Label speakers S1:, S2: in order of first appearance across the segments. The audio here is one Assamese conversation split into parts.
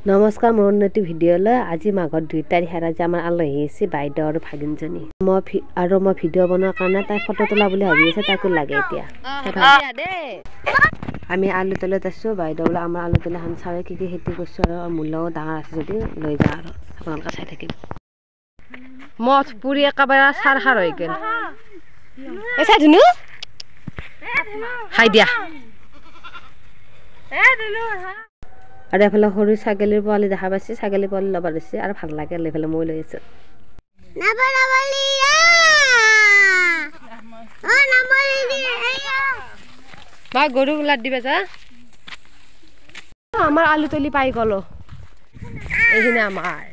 S1: নমস্কাৰ মোৰ উন্নতি ভিডিঅ'লৈ আজি মাঘৰ 2 তাৰিখ আজি আমাৰ আলহী আহিছে বাইদেউ আৰু ভাগিনজনী মই ভিডিঅ' বনোৱাৰ কাৰণে তাই ফটো তোলা বুলি ভাবি আছে তাকো লাগে এতিয়া আমি আলু তলত আছোঁ বাইদেউ বোলে আমাৰ আলু তলাখন চাই কি খেতি কৰিছোঁ আৰু মোৰ লগত ডাঙৰ আছে যদি লৈ যাওঁ আৰু আপোনালোকে চাই থাকিব মঠ পুৰি একেবাৰে চাৰ খাৰ হৈ গ'ল চাই ধুনু খাই দিয়া আৰু এফালে সৰু ছাগলীৰ পোৱালি দেখা পাইছে ছাগলী পোৱালি ল'ব দিছে আৰু ভাল লাগে এইফালে মই লৈ আছোঁ মই গৰু ওলাত দিবা যা আমাৰ আলু তলি পাই গ'লো এইখিনি আমাৰ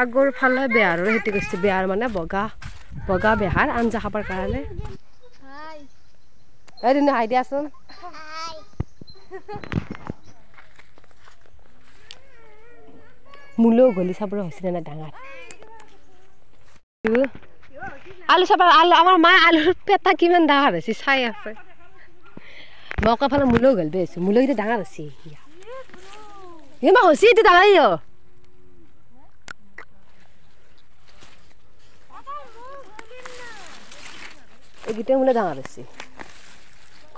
S1: আগৰ ফালে বেহাৰৰ খেতি কৰিছে বেহাৰ মানে বগা বেহাৰ আঞ্জা খাবৰ কাৰণে এদিন হাই দিয়াচোন মূলেও গলি চাবলৈ হৈছিলে না ডাঙৰ আলু চাব আলু আমাৰ মায়ে আলুৰ পেটা কিমান ডাঙৰ হৈছে চাই আছে মই ফালে মূলেও গ'ল বেছো মূলেও এতিয়া ডাঙৰ হৈছে ইমান হৈছে এতিয়া ডাঙৰ এইকেইটা মূলে ডাঙৰ হৈছে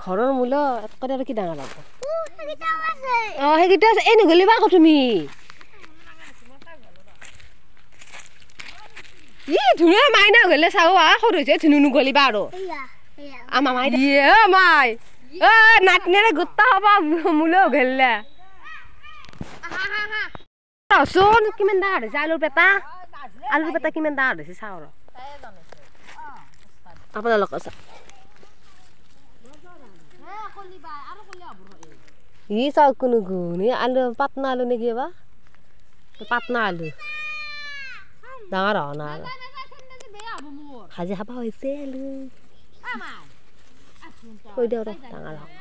S1: ঘৰৰ মূল একেবাৰে আৰু কি ডাঙৰ হ'ব অঁ সেইকেইটা এই নগলিবা আকৌ তুমি ধুনীয়া মাইনা গ'লে চাওঁ সৰু হৈছে ধুনু নগলিবা আৰু আমাৰ মাই মাই নাতিনেৰে গোটা হ'বা মূলেও গ'লে চোন কিমান ডাঙৰ হৈছে আলুৰ পেটা কিমান ডাঙৰ হৈছে চাওঁ আৰু আপোনালোকে চাওক ই চাওক কোনো গুণ আলু পাতনা আলু নেকি বা পাতনা আলু ডাঙৰ হোৱা নাই আৰু ভাজি খাব হৈছে আলু কৈ দিওঁ ৰ ডাঙৰ হওক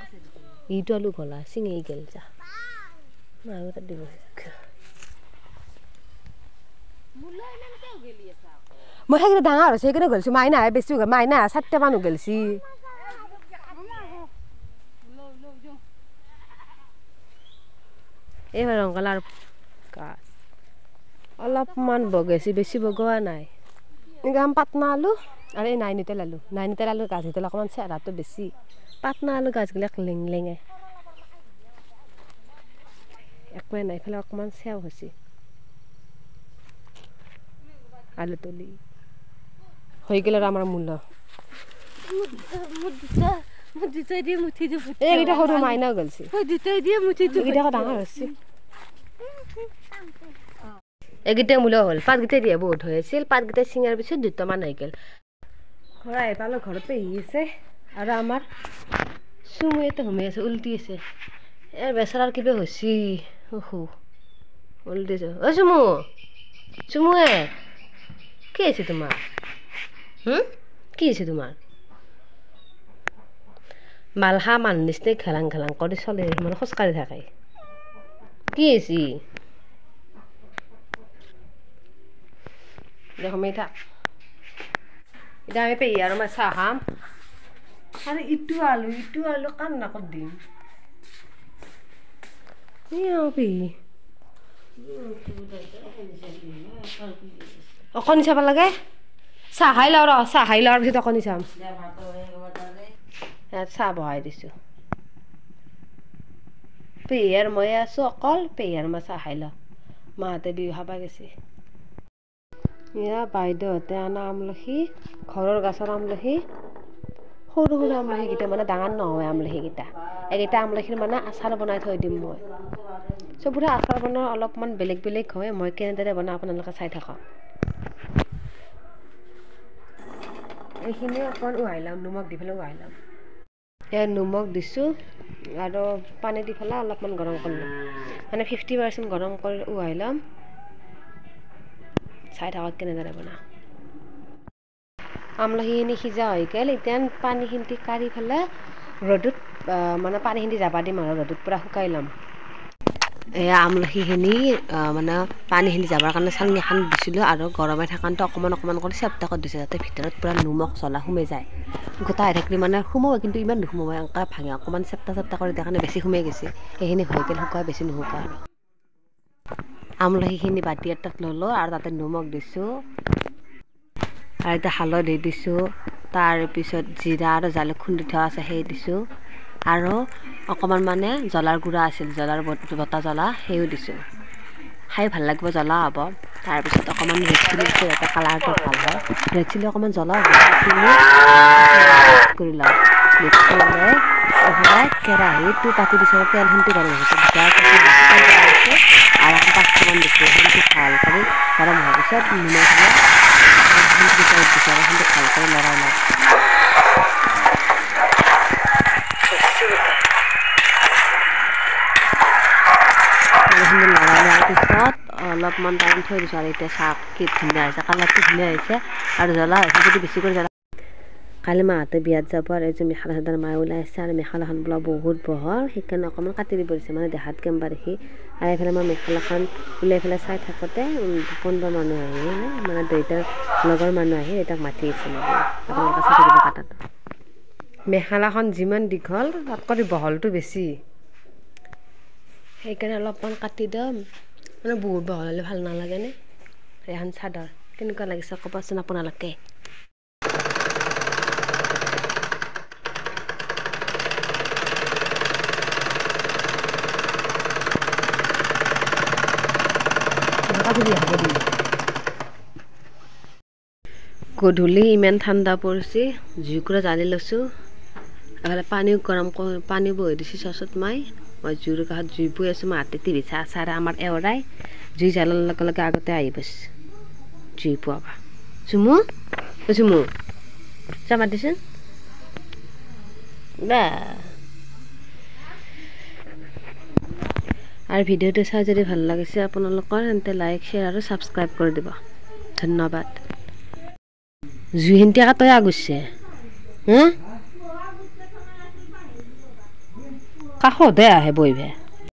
S1: ইটো আলু গলা চিঙি গেল যা তাত দিব মই সেইকেইটা ডাঙৰ হৈছে সেইকেইটা গলিছোঁ মাইনাহে বেছি মাইনা 4টা মানুহ গেলছি এইবাৰ ৰঙালাওৰ গাছ অলপমান বগাইছে বেছি বগোৱা নাই গাম পাতনা আলু আৰু এই নাইনিতেল আলু গাছকেইডাল অকণমান চেহেৰাটো বেছি পাতনা আলু গাছবিলাক লেঙে একোৱে নাই এইফালে অকণমান চেও হৈছে আলু তলি হৈ গ'ল আৰু আমাৰ মূল এইকেইটা সৰু মাইনাও গ'লছে এইকেইটা ডাঙৰ হৈছে এইকেইটা মূল হ'ল পাতকেইটা দিয়া বহুত হৈ আছিল পাতকেইটা ছিঙাৰ পিছত 2টামান হৈ গ'ল ঘৰ আহি পালোঁ ঘৰত পেহি আছে আৰু আমাৰ চুমু এটা সোমাই আছে উল্টি আছে বেচেৰাৰ কিবা হৈছে উল্টি আছে অ' চুমুৱে কি হৈছে তোমাৰ কি হৈছে তোমাৰ মালহা মানুহ নিচিনাই ঘেলাং কৰি চলে মানে খোজকাঢ়ি থাকে কি হৈছে দেখো মেথা এতিয়া আমি পেহি আৰু মই চাহ খাম আৰু ইটো আলু কাম নাকত দিম পেহি অকণি চাব লাগে চাহ খাই লওঁ চাহ খাই লোৱাৰ পিছত অকণি চাম চাহ বহাই দিছোঁ পেহি আৰু মই আছোঁ অকল পেহি আৰু মই চাহ খাই লওঁ মাহঁতে বিহু খাব গৈছে এয়া বাইদেউহঁতে আনা আমলখি ঘৰৰ গছৰ আমলখি সৰু আমলখিকেইটা মানে ডাঙৰ নহয় আমলখিকেইটা এইকেইটা আমলখিৰ মানে আচাৰ বনাই থৈ দিম মই চবৰে আচাৰ বনোৱা অলপমান বেলেগ হয় মই কেনেদৰে বনাওঁ আপোনালোকে চাই থাকক এইখিনি অকণমান উহাই ল'ম নিমখ দি পেলাই উহাই ল'ম এয়া নিমখ দিছোঁ আৰু পানী দি পেলাই অলপমান গৰম কৰি ল'ম মানে 50% গৰম কৰি উহাই ল'ম চাই থাকক কেনেদৰে বনাওঁ আমলখিখিনি সিজা হৈ গ'ল এতিয়া পানীখিনি কাঢ়ি পেলাই ৰ'দত মানে পানীখিনি যাবা দিম আৰু ৰ'দত পূৰা শুকাই ল'ম এয়া আমলখিখিনি মানে পানীখিনি যাবৰ কাৰণে চালনী এখন দিছিলোঁ আৰু গৰমে থাকানটো অকণমান কৰি চেপ্টা কৰি দিছোঁ যাতে ভিতৰত পূৰা নিমখ জ্বলা সোমাই যায় গোটা হৈ থাকিলে মানে সোমাব কিন্তু ইমান নোসোমাব এনেকৈ ভাঙে অকণমান চেপ্টা কৰি দিয়া কাৰণে বেছি সোমাই গৈছে সেইখিনি হৈ গ'ল শুকাই বেছি নুশুকায় আৰু আমলখিখিনি বাতি এটাত ল'লোঁ আৰু তাতে নিমখ দিছোঁ আৰু এতিয়া হালধি দিছোঁ তাৰপিছত জিৰা আৰু জালুক খুন্দি থোৱা আছে সেই দিছোঁ আৰু অকণমান মানে জ্বলাৰ গুড়া আছিল জ্বলাৰ বটা জ্বলা সেইও দিছোঁ খাই ভাল লাগিব জ্বলা হ'ব তাৰপিছত অকণমান ৰেড চিলি দিছোঁ যাতে কালাৰটো ভাল হয় ৰেড চিলি অকণমান জ্বলা কৰি লওঁ মিক্স কৰি লৈ এইফালে কেৰাহীটো পাতি দিছোঁ তেলখিনিটো গৰম হৈছে আৰু এখন পাঁচটামান দিছোঁ সেইখিনি ভাল কৰি গৰম হোৱাৰ পিছত নিমখ দিছোঁ ভাল কৰি লৰাই লওঁ সেইখিনি লৰাই লোৱাৰ পিছত অলপমান টাইম থৈ দিছোঁ আৰু এতিয়া চাহ কি ধুনীয়া হৈছে কালাৰটো ধুনীয়া হৈছে আৰু জ্বলা হৈছে যদি বেছি কৰি জ্বলা কালি মাহঁতে বিয়াত যাব আৰু এযোৰ মেখেলা চাদৰ মায়ে ওলাই আহিছে আৰু মেখেলাখন বোলা বহুত বহল সেইকাৰণে অকণমান কাটি দিব দিছে মানে দেখাত কেম্বা দেখি আৰু এইফালে মই মেখেলাখন ওলাই পেলাই চাই থাকোঁতে কোনোবা মানুহ আহিলে মানে দেউতাৰ লগৰ মানুহ আহি দেউতাক মাতি আহিছে আপোনালোকে চাই থাকিব কাটাটো মেখেলাখন যিমান দীঘল তাতকৈ বহলটো বেছি সেইকাৰণে অলপমান কাটি দিম মানে বহুত বহল হ'লে ভাল নালাগেনে এখন চাদৰ কেনেকুৱা লাগিছে ক'বচোন আপোনালোকে গধূলি ইমান ঠাণ্ডা পৰিছে জুইকুৰা জালি লৈছোঁ এফালে পানীও গৰম পানী বহি দিছোঁ চচত মই জুইৰ কাষত জুই বৈ আছোঁ মই হাতে টিভি চাৰে আমাৰ এওৰাই জুই জ্বলাৰ লগে লগে আগতে আহি পাইছে জুই পোৱাবা চুমু চুমু চা মাতিছোন বা আৰু ভিডিঅ'টো চাই যদি ভাল লাগিছে আপোনালোকৰ তেন্তে লাইক শ্বেয়াৰ আৰু ছাবস্ক্ৰাইব কৰি দিব ধন্যবাদ জুইখিনিতে তৈ আগছে কাষতে আহে বহিবে